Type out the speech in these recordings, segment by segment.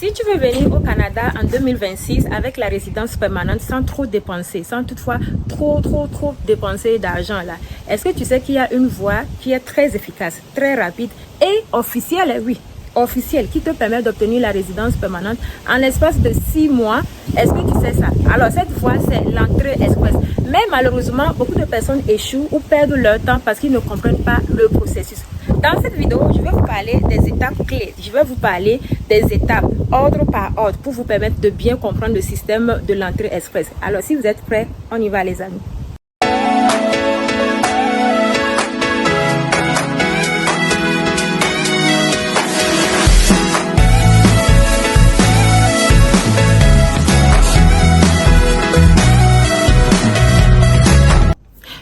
Si tu veux venir au Canada en 2026 avec la résidence permanente sans trop dépenser, sans toutefois trop dépenser d'argent là, est-ce que tu sais qu'il y a une voie qui est très efficace, très rapide et officielle, oui, officielle, qui te permet d'obtenir la résidence permanente en l'espace de 6 mois? Est-ce que tu sais ça? Alors cette voie, c'est l'entrée express. Mais malheureusement, beaucoup de personnes échouent ou perdent leur temps parce qu'ils ne comprennent pas le processus. Dans cette vidéo, je vais vous parler des étapes clés. Je vais vous parler des étapes ordre par ordre pour vous permettre de bien comprendre le système de l'entrée express. Alors si vous êtes prêts, on y va les amis.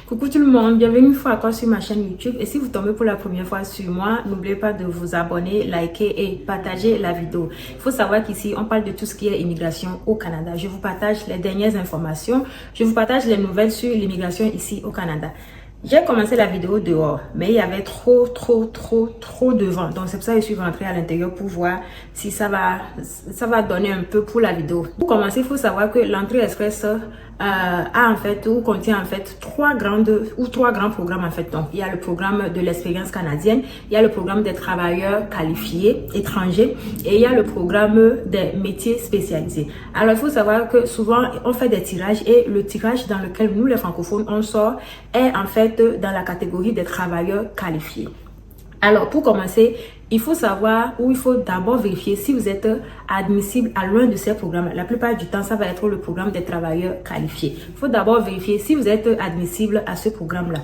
Coucou tout le monde, bienvenue une fois encore sur ma chaîne YouTube et si vous tombez pour la première fois sur moi, n'oubliez pas de vous abonner, liker et partager la vidéo. Il faut savoir qu'ici, on parle de tout ce qui est immigration au Canada. Je vous partage les dernières informations, je vous partage les nouvelles sur l'immigration ici au Canada. J'ai commencé la vidéo dehors, mais il y avait trop de vent. Donc c'est pour ça que je suis rentrée à l'intérieur pour voir si ça va donner un peu pour la vidéo. Pour commencer, il faut savoir que l'entrée express contient en fait trois grands programmes en fait. Donc il y a le programme de l'expérience canadienne, il y a le programme des travailleurs qualifiés étrangers et il y a le programme des métiers spécialisés. Alors il faut savoir que souvent on fait des tirages et le tirage dans lequel nous les francophones on sort est en fait dans la catégorie des travailleurs qualifiés. Alors pour commencer, il faut savoir ou il faut d'abord vérifier si vous êtes admissible à l'un de ces programmes. La plupart du temps, ça va être le programme des travailleurs qualifiés. Il faut d'abord vérifier si vous êtes admissible à ce programme-là.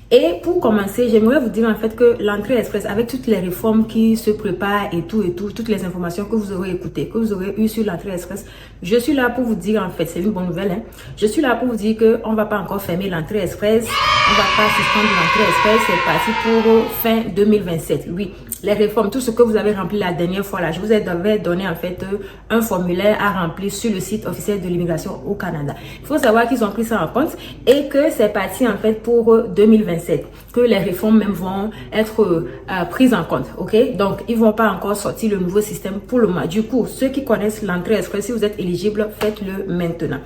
Et pour commencer, j'aimerais vous dire en fait que l'entrée express, avec toutes les réformes qui se préparent et tout, toutes les informations que vous aurez écoutées, que vous aurez eues sur l'entrée express, je suis là pour vous dire en fait, c'est une bonne nouvelle, hein. Je suis là pour vous dire qu'on ne va pas encore fermer l'entrée express, on ne va pas suspendre l'entrée express, c'est parti pour fin 2027. Oui, les réformes, tout ce que vous avez rempli la dernière fois là, je vous avais donné en fait un formulaire à remplir sur le site officiel de l'immigration au Canada. Il faut savoir qu'ils ont pris ça en compte et que c'est parti en fait pour 2027. Que les réformes même vont être prises en compte, ok? Donc, ils vont pas encore sortir le nouveau système pour le moment. Du coup, ceux qui connaissent l'entrée express, si vous êtes éligible, faites-le maintenant.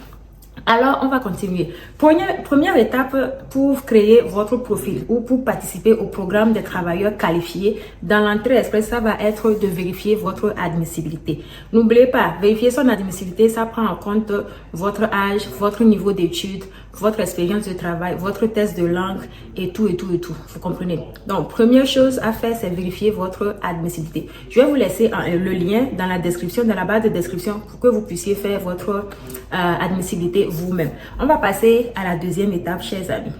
Alors, on va continuer. Première étape pour créer votre profil ou pour participer au programme des travailleurs qualifiés dans l'entrée express, ça va être de vérifier votre admissibilité. N'oubliez pas, vérifier son admissibilité, ça prend en compte votre âge, votre niveau d'études, votre expérience de travail, votre test de langue et tout. Vous comprenez? Donc, première chose à faire, c'est vérifier votre admissibilité. Je vais vous laisser le lien dans la description, dans la barre de description pour que vous puissiez faire votre admissibilité vous-même. On va passer à la deuxième étape, chers amis.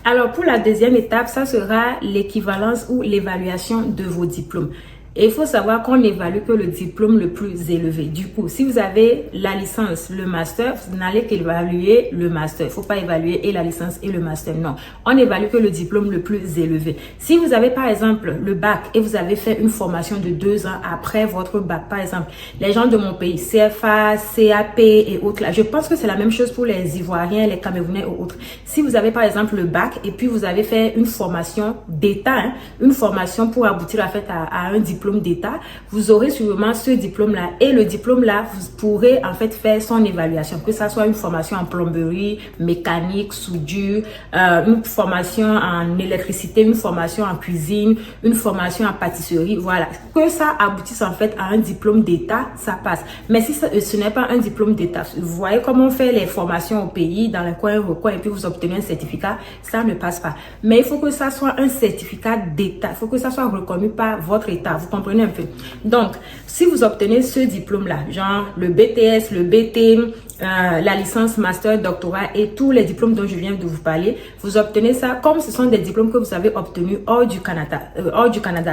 Alors, pour la deuxième étape, ça sera l'équivalence ou l'évaluation de vos diplômes. Et il faut savoir qu'on n'évalue que le diplôme le plus élevé. Du coup, si vous avez la licence, le master, vous n'allez qu'évaluer le master. Il ne faut pas évaluer et la licence et le master. Non, on n'évalue que le diplôme le plus élevé. Si vous avez par exemple le bac et vous avez fait une formation de 2 ans après votre bac, par exemple, les gens de mon pays, CFA, CAP et autres, là, je pense que c'est la même chose pour les Ivoiriens, les Camerounais ou autres. Si vous avez par exemple le bac et puis vous avez fait une formation d'État, une formation pour aboutir en fait à un diplôme d'État, vous aurez sûrement ce diplôme-là et le diplôme-là, vous pourrez en fait faire son évaluation, que ça soit une formation en plomberie, mécanique, soudure, une formation en électricité, une formation en cuisine, une formation en pâtisserie, voilà. Que ça aboutisse en fait à un diplôme d'État, ça passe. Mais si ce n'est pas un diplôme d'État, vous voyez comment on fait les formations au pays, dans les coins, et puis vous obtenez un certificat, ça ne passe pas. Mais il faut que ça soit un certificat d'État, il faut que ça soit reconnu par votre État. Vous comprenez un peu? Donc, si vous obtenez ce diplôme-là, genre le BTS, le BT, la licence, master, doctorat et tous les diplômes dont je viens de vous parler, vous obtenez ça comme ce sont des diplômes que vous avez obtenus hors du Canada.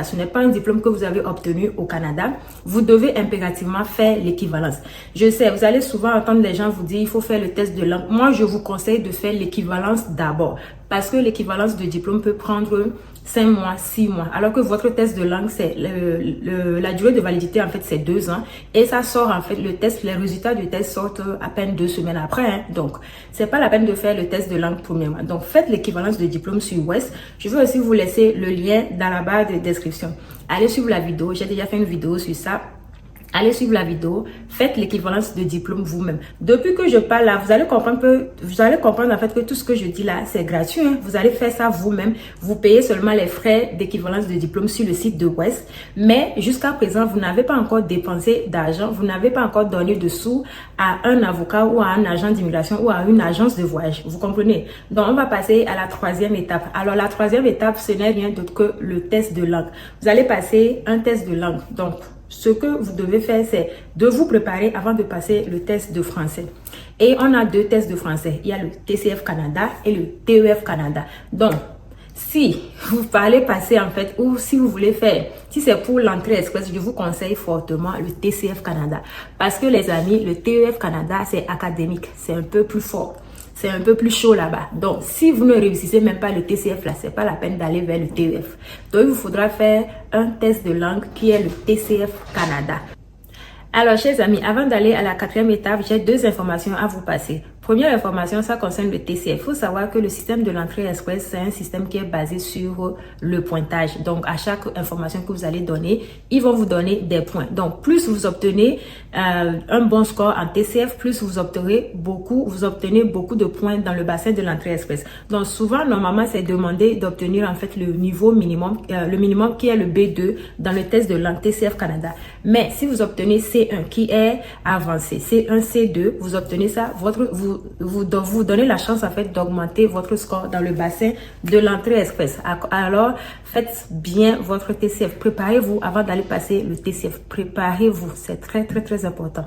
Ce n'est pas un diplôme que vous avez obtenu au Canada. Vous devez impérativement faire l'équivalence. Je sais, vous allez souvent entendre les gens vous dire il faut faire le test de langue. Moi, je vous conseille de faire l'équivalence d'abord parce que l'équivalence de diplôme peut prendre 5 mois, 6 mois. Alors que votre test de langue, c'est la durée de validité, en fait, c'est 2 ans. Et ça sort, en fait, les résultats du test sortent à peine 2 semaines après. Hein. Donc, c'est pas la peine de faire le test de langue premièrement. Donc, faites l'équivalence de diplôme sur West. Je vais aussi vous laisser le lien dans la barre de description. Allez suivre la vidéo. J'ai déjà fait une vidéo sur ça. allez suivre la vidéo, faites l'équivalence de diplôme vous-même. Depuis que je parle là, vous allez comprendre en fait que tout ce que je dis là, c'est gratuit. Hein. Vous allez faire ça vous-même. Vous payez seulement les frais d'équivalence de diplôme sur le site de West. Mais jusqu'à présent, vous n'avez pas encore dépensé d'argent. Vous n'avez pas encore donné de sous à un avocat ou à un agent d'immigration ou à une agence de voyage. Vous comprenez? Donc, on va passer à la troisième étape. Alors, la troisième étape, ce n'est rien d'autre que le test de langue. Vous allez passer un test de langue. Donc, ce que vous devez faire, c'est de vous préparer avant de passer le test de français. Et on a 2 tests de français. Il y a le TCF Canada et le TEF Canada. Donc, si vous parlez passer en fait, ou si vous voulez faire, si c'est pour l'entrée express, je vous conseille fortement le TCF Canada. Parce que les amis, le TEF Canada, c'est académique. C'est un peu plus fort. C'est un peu plus chaud là-bas. Donc, si vous ne réussissez même pas le TCF là, c'est pas la peine d'aller vers le TEF. Donc, il vous faudra faire un test de langue qui est le TCF Canada. Alors, chers amis, avant d'aller à la 4e étape, j'ai 2 informations à vous passer. Première information, ça concerne le TCF. Il faut savoir que le système de l'entrée express, c'est un système qui est basé sur le pointage. Donc, à chaque information que vous allez donner, ils vont vous donner des points. Donc, plus vous obtenez un bon score en TCF, plus vous obtenez beaucoup de points dans le bassin de l'entrée express. Donc, souvent, normalement, c'est demandé d'obtenir en fait le niveau minimum, le minimum qui est le B2 dans le test de langue TCF Canada. Mais si vous obtenez C1 qui est avancé, C1, C2, vous obtenez ça, vous donnez la chance en fait d'augmenter votre score dans le bassin de l'entrée express. Alors, faites bien votre TCF. Préparez-vous avant d'aller passer le TCF. Préparez-vous. C'est très, très, très important.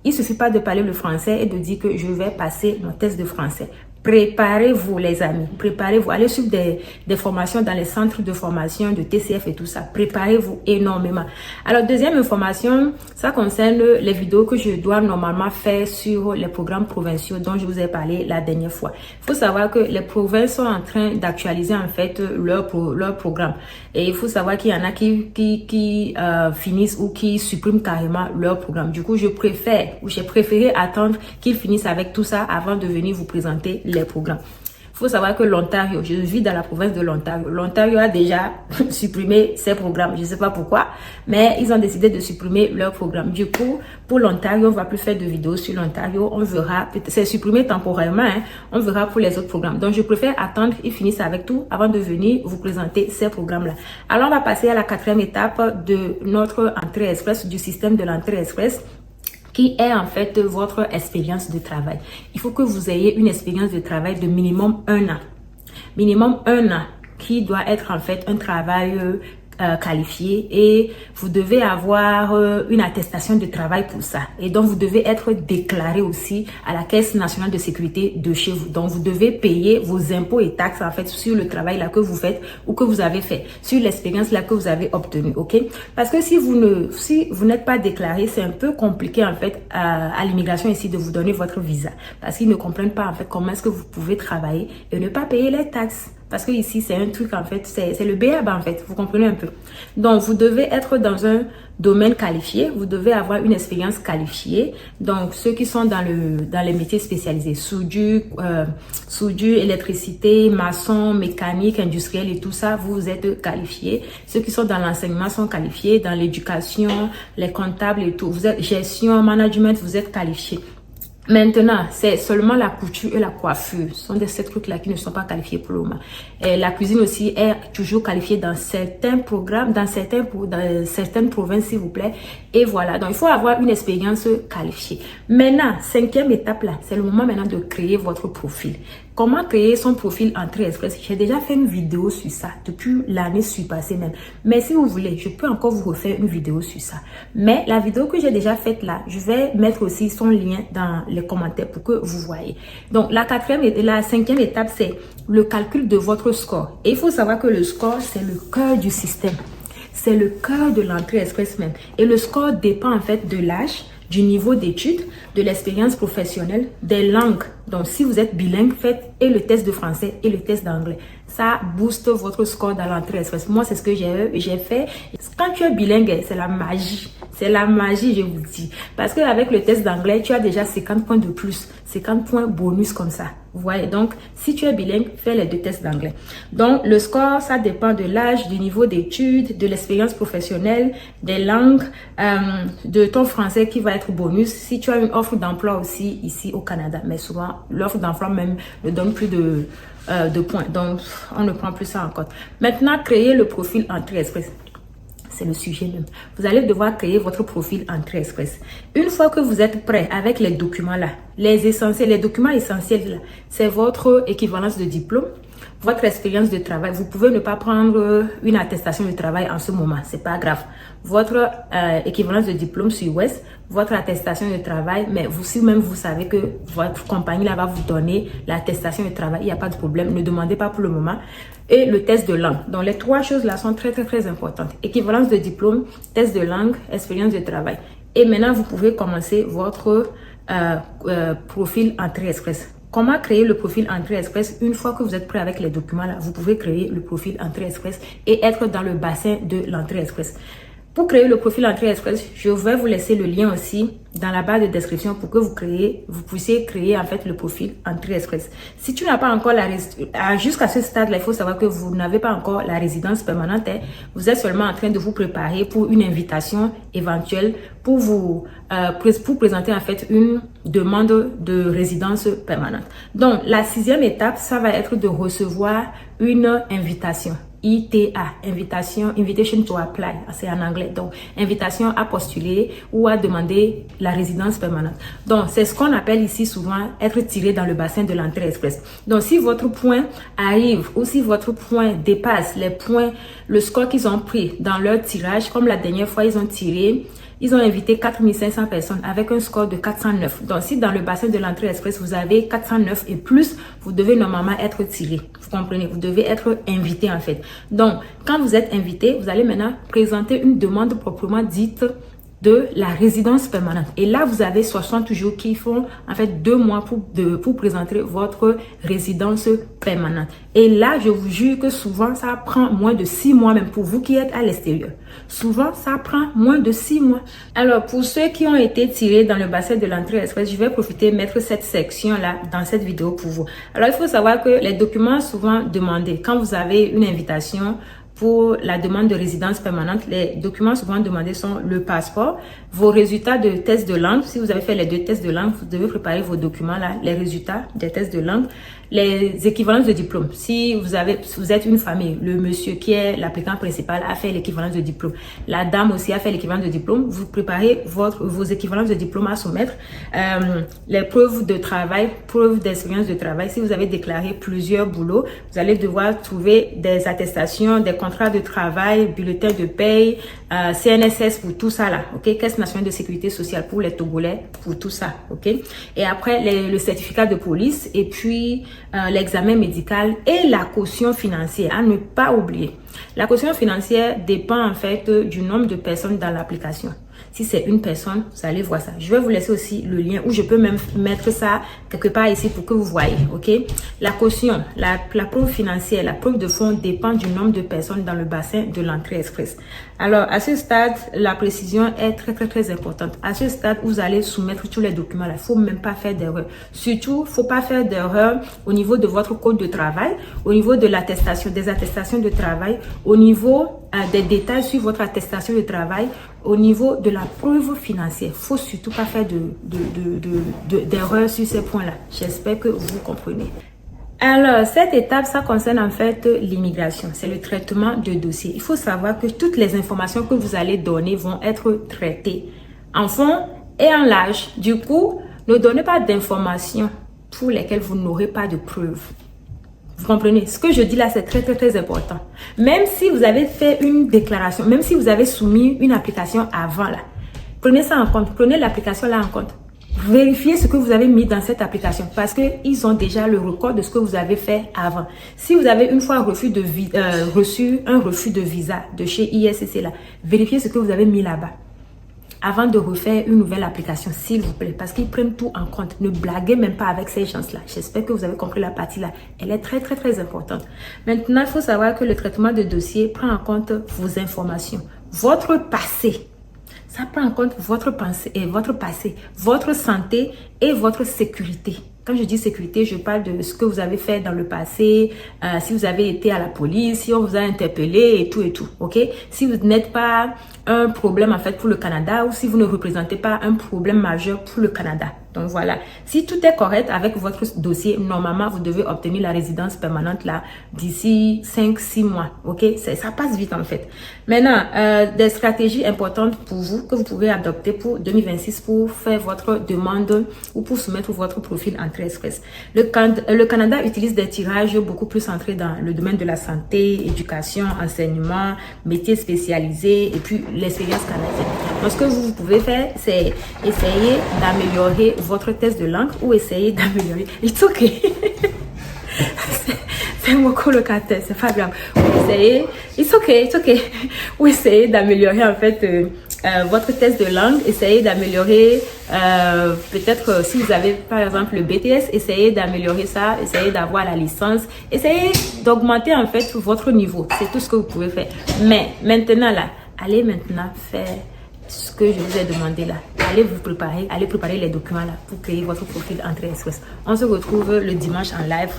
Il ne suffit pas de parler le français et de dire que je vais passer mon test de français. Préparez-vous les amis, préparez-vous, allez suivre des formations dans les centres de formation de TCF et tout ça, préparez-vous énormément. Alors deuxième information, ça concerne les vidéos que je dois normalement faire sur les programmes provinciaux dont je vous ai parlé la dernière fois. Il faut savoir que les provinces sont en train d'actualiser en fait leur programme et il faut savoir qu'il y en a qui finissent ou qui suppriment carrément leur programme. Du coup, j'ai préféré attendre qu'ils finissent avec tout ça avant de venir vous présenter les programmes. Il faut savoir que l'Ontario, je vis dans la province de l'Ontario. L'Ontario a déjà supprimé ses programmes. Je ne sais pas pourquoi, mais ils ont décidé de supprimer leur programme. Du coup, pour l'Ontario, on ne va plus faire de vidéos sur l'Ontario. On verra, c'est supprimé temporairement, hein. On verra pour les autres programmes. Donc, je préfère attendre qu'ils finissent avec tout avant de venir vous présenter ces programmes-là. Alors, on va passer à la 4e étape de notre entrée express, du système de l'entrée express, qui est en fait votre expérience de travail. Il faut que vous ayez une expérience de travail de minimum 1 an. Minimum 1 an, qui doit être en fait un travail qualifié et vous devez avoir une attestation de travail pour ça. Et donc, vous devez être déclaré aussi à la Caisse nationale de sécurité de chez vous. Donc, vous devez payer vos impôts et taxes en fait sur le travail là que vous faites ou que vous avez fait, sur l'expérience là que vous avez obtenue, ok? Parce que si vous n'êtes pas déclaré, c'est un peu compliqué en fait à l'immigration ici de vous donner votre visa. Parce qu'ils ne comprennent pas en fait comment est-ce que vous pouvez travailler et ne pas payer les taxes. Parce que ici, c'est un truc, en fait, c'est le BAB, en fait. Vous comprenez un peu. Donc, vous devez être dans un domaine qualifié. Vous devez avoir une expérience qualifiée. Donc, ceux qui sont dans les métiers spécialisés, soudure, électricité, maçon, mécanique, industriel et tout ça, vous êtes qualifiés. Ceux qui sont dans l'enseignement sont qualifiés. Dans l'éducation, les comptables et tout. Vous êtes gestion, management, vous êtes qualifiés. Maintenant, c'est seulement la couture et la coiffure. Ce sont ces trucs-là qui ne sont pas qualifiés pour le moment. Et la cuisine aussi est toujours qualifiée dans certains programmes, dans certaines provinces, s'il vous plaît. Et voilà. Donc, il faut avoir une expérience qualifiée. Maintenant, 5e étape là, c'est le moment maintenant de créer votre profil. Comment créer son profil entrée express? J'ai déjà fait une vidéo sur ça depuis l'année passée même. Mais si vous voulez, je peux encore vous refaire une vidéo sur ça. Mais la vidéo que j'ai déjà faite là, je vais mettre aussi son lien dans les commentaires pour que vous voyez. Donc, la 5e étape, c'est le calcul de votre score. Et il faut savoir que le score, c'est le cœur du système. C'est le cœur de l'entrée express même. Et le score dépend en fait de l'âge, du niveau d'études, de l'expérience professionnelle, des langues Donc, si vous êtes bilingue, faites et le test de français et le test d'anglais. Ça booste votre score dans l'entrée express. Moi, c'est ce que j'ai fait. Quand tu es bilingue, c'est la magie. C'est la magie, je vous dis. Parce qu'avec le test d'anglais, tu as déjà 50 points de plus. 50 points bonus comme ça. Vous voyez, donc, si tu es bilingue, fais les 2 tests d'anglais. Donc, le score, ça dépend de l'âge, du niveau d'études, de l'expérience professionnelle, des langues, de ton français qui va être bonus. Si tu as une offre d'emploi aussi ici au Canada, mais souvent, l'offre d'emploi même ne donne plus de points. Donc, on ne prend plus ça en compte. Maintenant, créer le profil Entrée Express. C'est le sujet même. Vous allez devoir créer votre profil Entrée Express. Une fois que vous êtes prêt avec les documents là, les documents essentiels là, c'est votre équivalence de diplôme, votre expérience de travail. Vous pouvez ne pas prendre une attestation de travail en ce moment, c'est pas grave. Votre équivalence de diplôme sur West, votre attestation de travail, mais si même vous savez que votre compagnie là va vous donner l'attestation de travail, il n'y a pas de problème, ne demandez pas pour le moment. Et le test de langue. Donc les 3 choses là sont très importantes. Équivalence de diplôme, test de langue, expérience de travail. Et maintenant vous pouvez commencer votre profil Entrée Express. Comment créer le profil Entrée Express? Une fois que vous êtes prêt avec les documents là, vous pouvez créer le profil Entrée Express et être dans le bassin de l'Entrée Express. Pour créer le profil Entrée Express, je vais vous laisser le lien aussi dans la barre de description pour que vous puissiez créer en fait le profil Entrée Express. Si tu n'as pas encore jusqu'à ce stade-là, il faut savoir que vous n'avez pas encore la résidence permanente. Vous êtes seulement en train de vous préparer pour une invitation éventuelle pour présenter en fait une demande de résidence permanente. Donc, la 6e étape, ça va être de recevoir une invitation. ITA, Invitation to Apply, c'est en anglais. Donc, invitation à postuler ou à demander la résidence permanente. Donc, c'est ce qu'on appelle ici souvent être tiré dans le bassin de l'Entrée Express. Donc, si votre point arrive ou si votre point dépasse les points, le score qu'ils ont pris dans leur tirage, comme la dernière fois, ils ont invité 4500 personnes avec un score de 409. Donc, si dans le bassin de l'Entrée Express, vous avez 409 et plus, vous devez normalement être tiré. Vous comprenez? Vous devez être invité en fait. Donc, quand vous êtes invité, vous allez maintenant présenter une demande proprement dite de la résidence permanente. Et là, vous avez 60 jours qui font en fait 2 mois pour présenter votre résidence permanente. Et là, je vous jure que souvent, ça prend moins de 6 mois, même pour vous qui êtes à l'extérieur. Souvent, ça prend moins de 6 mois. Alors, pour ceux qui ont été tirés dans le bassin de l'Entrée Express, je vais profiter de mettre cette section-là dans cette vidéo pour vous. Alors, il faut savoir que les documents souvent demandés, quand vous avez une invitation pour la demande de résidence permanente, les documents souvent demandés sont le passeport, vos résultats de test de langue. Si vous avez fait les 2 tests de langue, vous devez préparer vos documents là, les résultats des tests de langue, les équivalences de diplôme. Si vous êtes une famille, le monsieur qui est l'applicant principal a fait l'équivalence de diplôme, la dame aussi a fait l'équivalence de diplôme, vous préparez vos équivalences de diplôme à soumettre, les preuves de travail, preuves d'expérience de travail. Si vous avez déclaré plusieurs boulots, vous allez devoir trouver des attestations, des contrats de travail, bulletins de paye, CNSS pour tout ça là, ok? Caisse nationale de sécurité sociale pour les Togolais, pour tout ça, ok? Et après, le certificat de police et puis l'examen médical et la caution financière, à ne pas oublier. La caution financière dépend en fait du nombre de personnes dans l'application. Si c'est une personne, vous allez voir ça. Je vais vous laisser aussi le lien où je peux même mettre ça quelque part ici pour que vous voyez, ok? La caution, la preuve financière, la preuve de fonds dépend du nombre de personnes dans le bassin de l'Entrée Express. Alors, à ce stade, la précision est très importante. À ce stade, vous allez soumettre tous les documents là. Il faut même pas faire d'erreur. Surtout, faut pas faire d'erreur au niveau de votre code de travail, au niveau de l'attestation, des attestations de travail, au niveau des détails sur votre attestation de travail, au niveau de la preuve financière. Faut surtout pas faire d'erreur sur ces points-là. J'espère que vous comprenez. Alors, cette étape, ça concerne en fait l'immigration. C'est le traitement de dossier. Il faut savoir que toutes les informations que vous allez donner vont être traitées en fond et en large. Du coup, ne donnez pas d'informations pour lesquelles vous n'aurez pas de preuves. Vous comprenez? Ce que je dis là, c'est très important. Même si vous avez fait une déclaration, même si vous avez soumis une application avant là, prenez ça en compte. Prenez l'application là en compte. Vérifiez ce que vous avez mis dans cette application parce qu'ils ont déjà le record de ce que vous avez fait avant. Si vous avez une fois reçu un refus de visa de chez ISCC là, vérifiez ce que vous avez mis là-bas avant de refaire une nouvelle application, s'il vous plaît, parce qu'ils prennent tout en compte. Ne blaguez même pas avec ces gens-là. J'espère que vous avez compris la partie là. Elle est très, très, très importante. Maintenant, il faut savoir que le traitement de dossier prend en compte vos informations, votre passé. Ça prend en compte votre passé, votre santé et votre sécurité. Quand je dis sécurité, je parle de ce que vous avez fait dans le passé, si vous avez été à la police, si on vous a interpellé et tout, ok? Si vous n'êtes pas un problème en fait pour le Canada ou si vous ne représentez pas un problème majeur pour le Canada. Donc voilà, si tout est correct avec votre dossier, normalement, vous devez obtenir la résidence permanente là d'ici 5-6 mois, ok? Ça passe vite en fait. Maintenant, des stratégies importantes pour vous que vous pouvez adopter pour 2026 pour faire votre demande ou pour soumettre votre profil Entrée Express. Le Canada utilise des tirages beaucoup plus centrés dans le domaine de la santé, éducation, enseignement, métiers spécialisés et puis l'expérience canadienne. Donc ce que vous pouvez faire, c'est essayer d'améliorer votre test de langue ou essayer d'améliorer. It's okay. C'est mon colocataire, c'est pas grave. Essayez, it's okay. Ou essayez d'améliorer en fait votre test de langue. Essayez d'améliorer peut-être si vous avez par exemple le BTS, essayez d'améliorer ça. Essayez d'avoir la licence. Essayez d'augmenter en fait votre niveau. C'est tout ce que vous pouvez faire. Mais maintenant là, allez maintenant faire ce que je vous ai demandé là. Allez préparer les documents là pour créer votre profil Entrée Express. On se retrouve le dimanche en live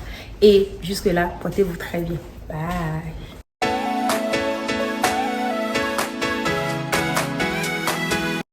et jusque là, portez-vous très bien. Bye.